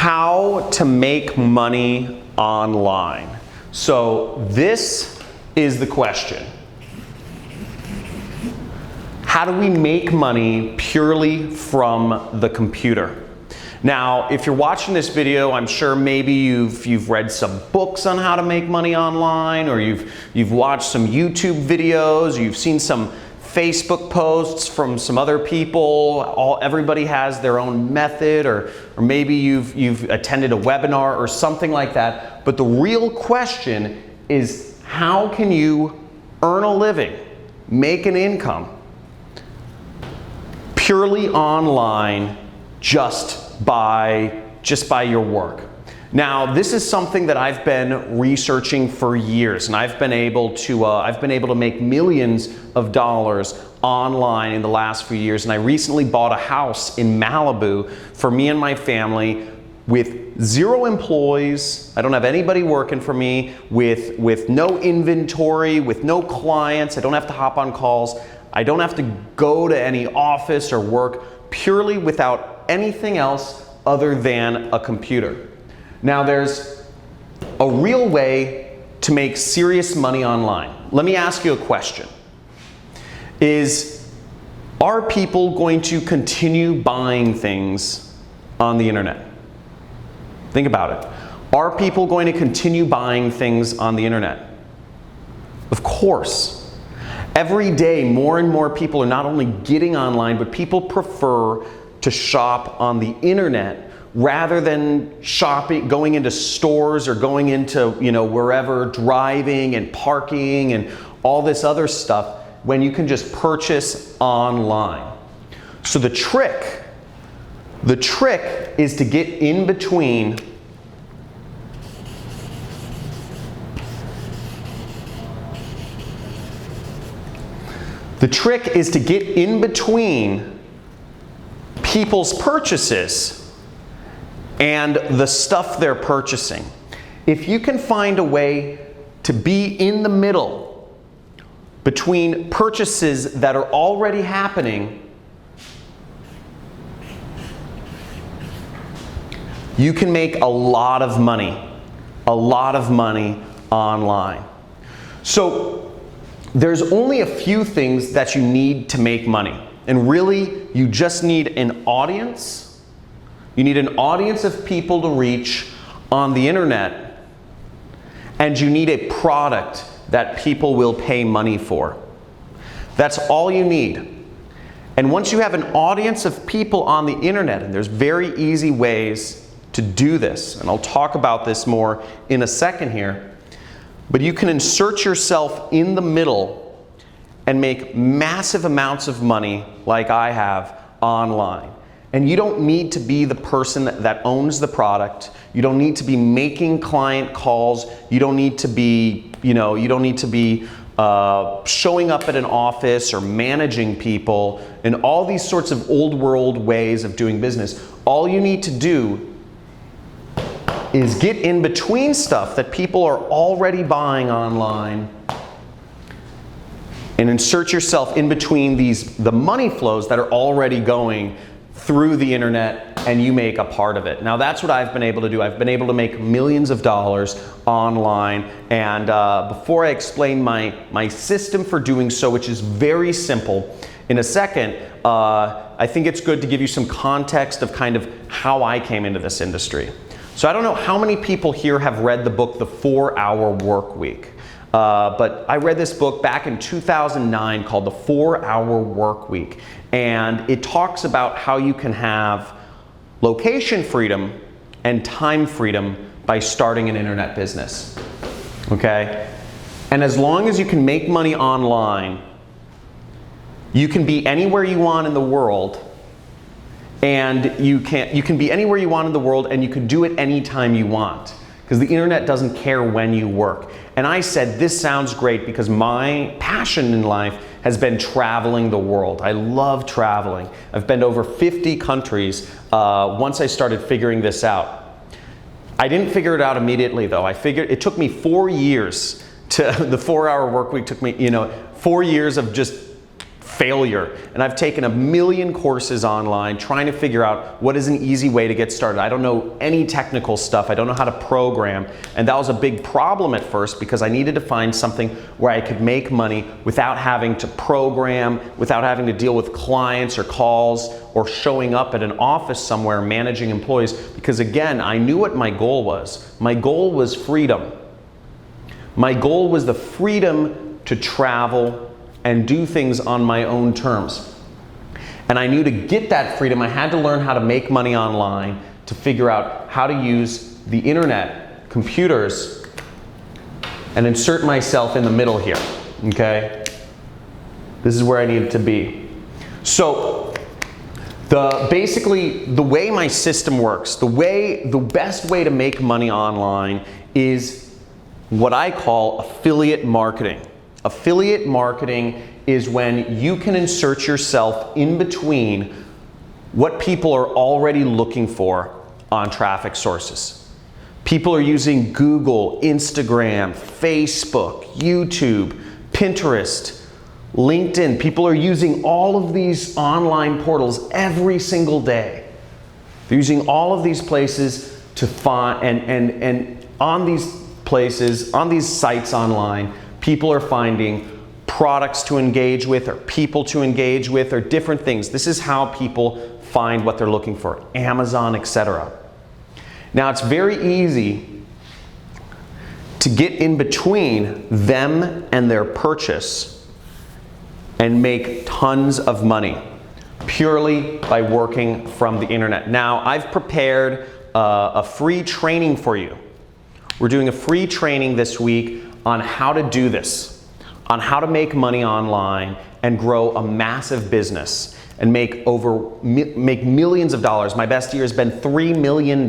how to make money online. So this is the question. How do we make money purely from the computer? Now, if you're watching this video, I'm sure maybe you've read some books on how to make money online, or you've watched some YouTube videos, you've seen some Facebook posts from some other people. Everybody has their own method, or maybe you've attended a webinar or something like that. But the real question is, how can you earn a living, make an income purely online just by your work? Now, this is something that I've been researching for years, and I've been able to make millions of dollars online in the last few years. And I recently bought a house in Malibu for me and my family with 0 employees. I don't have anybody working for me, with no inventory, with no clients. I don't have to hop on calls. I don't have to go to any office or work, purely without anything else other than a computer. Now, there's a real way to make serious money online. Let me ask you a question. Are people going to continue buying things on the internet? Think about it. Are people going to continue buying things on the internet? Of course. Every day, more and more people are not only getting online, but people prefer to shop on the internet rather than going into stores or going into, wherever, driving and parking and all this other stuff, when you can just purchase online. So the trick is to get in between people's purchases and the stuff they're purchasing. If you can find a way to be in the middle between purchases that are already happening, you can make a lot of money online. So there's only a few things that you need to make money. And really, you just need an audience. You need an audience of people to reach on the internet, and you need a product that people will pay money for. That's all you need. And once you have an audience of people on the internet, and there's very easy ways to do this, and I'll talk about this more in a second here, but you can insert yourself in the middle and make massive amounts of money like I have online. And you don't need to be the person that owns the product. You don't need to be making client calls. You don't need to be, showing up at an office or managing people and all these sorts of old world ways of doing business. All you need to do is get in between stuff that people are already buying online and insert yourself in between the money flows that are already going through the internet, and you make a part of it. Now, that's what I've been able to do. I've been able to make millions of dollars online, and before I explain my system for doing so, which is very simple, in a second, I think it's good to give you some context of kind of how I came into this industry. So I don't know how many people here have read the book, The 4-Hour Work Week. But I read this book back in 2009 called The 4-Hour Work Week. And it talks about how you can have location freedom and time freedom by starting an internet business. Okay? And as long as you can make money online, you can be anywhere you want in the world. And you can be anywhere you want in the world, and you can do it anytime you want, because the internet doesn't care when you work. And I said, this sounds great, because my passion in life has been traveling the world. I love traveling. I've been to over 50 countries once I started figuring this out. I didn't figure it out immediately, though. It took me 4 years the 4-Hour Work Week took me, 4 years of just failure. And I've taken a million courses online trying to figure out what is an easy way to get started. I don't know any technical stuff. I don't know how to program. And that was a big problem at first because I needed to find something where I could make money without having to program, without having to deal with clients or calls or showing up at an office somewhere managing employees. Because again, I knew what my goal was. My goal was freedom. My goal was the freedom to travel and do things on my own terms. And I knew to get that freedom, I had to learn how to make money online, to figure out how to use the internet, computers, and insert myself in the middle here, okay? This is where I needed to be. So, basically, the way my system works, the best way to make money online is what I call affiliate marketing. Affiliate marketing is when you can insert yourself in between what people are already looking for on traffic sources. People are using Google, Instagram, Facebook, YouTube, Pinterest, LinkedIn. People are using all of these online portals every single day. They're using all of these places to find, and on these places, on these sites online, people are finding products to engage with or people to engage with or different things. This is how people find what they're looking for, Amazon, etc. Now, it's very easy to get in between them and their purchase and make tons of money purely by working from the internet. Now, I've prepared a free training for you. We're doing a free training this week on how to do this, on how to make money online and grow a massive business and make millions of dollars. My best year has been $3 million.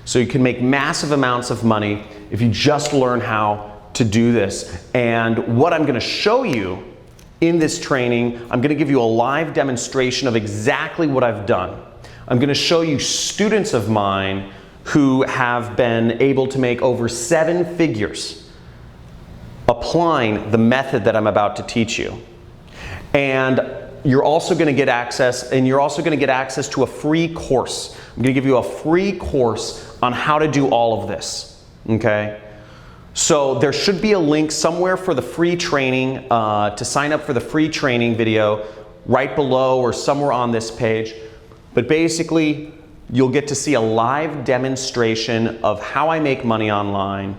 So you can make massive amounts of money if you just learn how to do this. And what I'm going to show you in this training, I'm going to give you a live demonstration of exactly what I've done. I'm going to show you students of mine who have been able to make over 7 figures applying the method that I'm about to teach you. And you're also going to get access, to a free course. I'm going to give you a free course on how to do all of this, okay? So there should be a link somewhere for the free training, to sign up for the free training video right below or somewhere on this page. But basically, you'll get to see a live demonstration of how I make money online.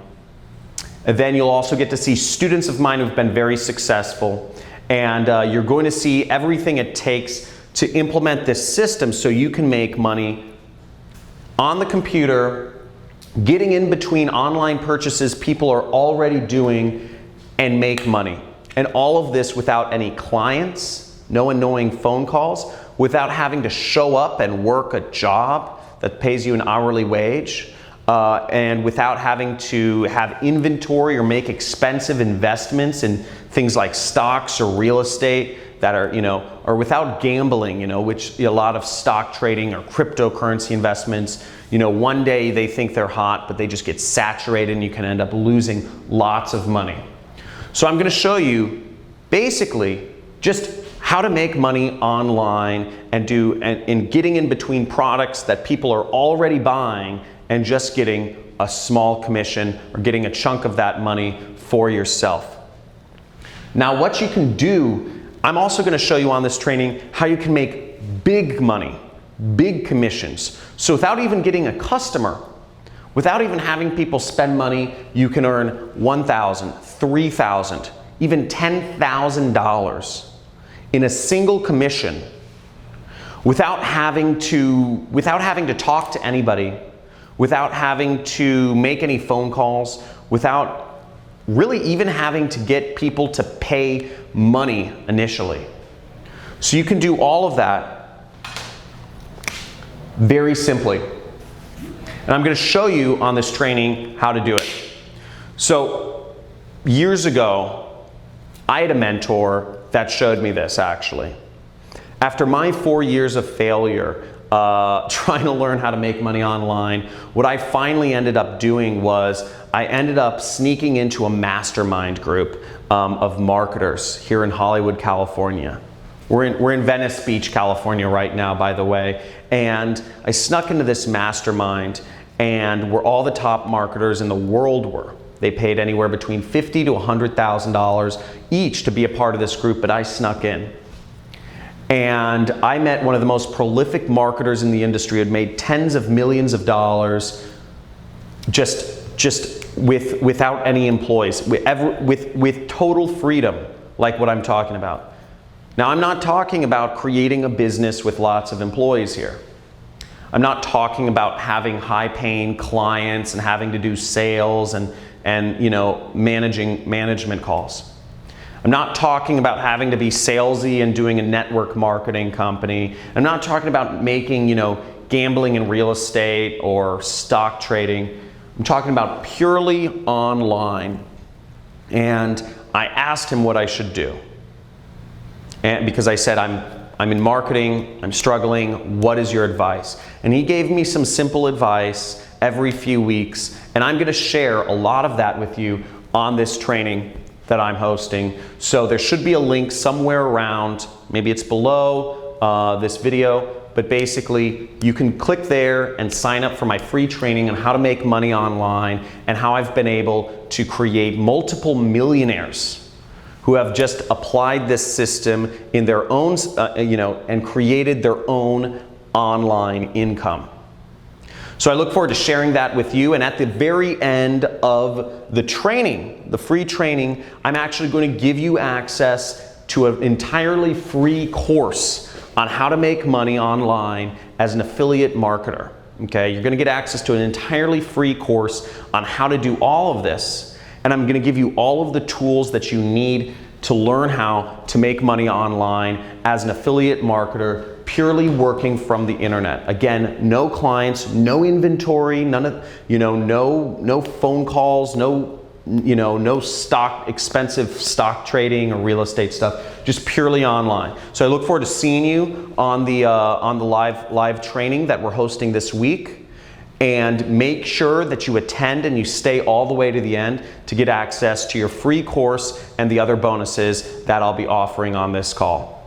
And then you'll also get to see students of mine who've been very successful. And you're going to see everything it takes to implement this system so you can make money on the computer, getting in between online purchases people are already doing and make money. And all of this without any clients, no annoying phone calls, without having to show up and work a job that pays you an hourly wage. And without having to have inventory or make expensive investments in things like stocks or real estate that are, or without gambling, which a lot of stock trading or cryptocurrency investments, one day they think they're hot, but they just get saturated and you can end up losing lots of money. So I'm going to show you basically just how to make money online and getting in between products that people are already buying and just getting a small commission or getting a chunk of that money for yourself. Now, what you can do, I'm also going to show you on this training how you can make big money, big commissions. So without even getting a customer, without even having people spend money, you can earn $1,000, $3,000, even $10,000 in a single commission without having to talk to anybody, without having to make any phone calls, without really even having to get people to pay money initially. So you can do all of that very simply. And I'm going to show you on this training how to do it. So years ago, I had a mentor that showed me this actually. After my 4 years of failure, trying to learn how to make money online. What I finally ended up doing was I ended up sneaking into a mastermind group of marketers here in Hollywood, California. We're in Venice Beach, California right now, by the way. And I snuck into this mastermind, and where all the top marketers in the world were. They paid anywhere between $50,000 to $100,000 each to be a part of this group, but I snuck in. And I met one of the most prolific marketers in the industry who had made tens of millions of dollars without any employees, with total freedom, like what I'm talking about. Now, I'm not talking about creating a business with lots of employees here. I'm not talking about having high-paying clients and having to do sales and management calls. I'm not talking about having to be salesy and doing a network marketing company. I'm not talking about making, gambling in real estate or stock trading. I'm talking about purely online. And I asked him what I should do. And because I said, I'm in marketing, I'm struggling, what is your advice? And he gave me some simple advice every few weeks, and I'm gonna share a lot of that with you on this training that I'm hosting. So there should be a link somewhere around, maybe it's below this video, but basically you can click there and sign up for my free training on how to make money online and how I've been able to create multiple millionaires who have just applied this system in their own, and created their own online income. So I look forward to sharing that with you, and at the very end of the training, the free training, I'm actually going to give you access to an entirely free course on how to make money online as an affiliate marketer. Okay, you're going to get access to an entirely free course on how to do all of this, and I'm going to give you all of the tools that you need to learn how to make money online as an affiliate marketer, purely working from the internet. Again, no clients, no inventory, none of, no phone calls, no expensive stock trading or real estate stuff, just purely online. So I look forward to seeing you on the live training that we're hosting this week. And make sure that you attend and you stay all the way to the end to get access to your free course and the other bonuses that I'll be offering on this call.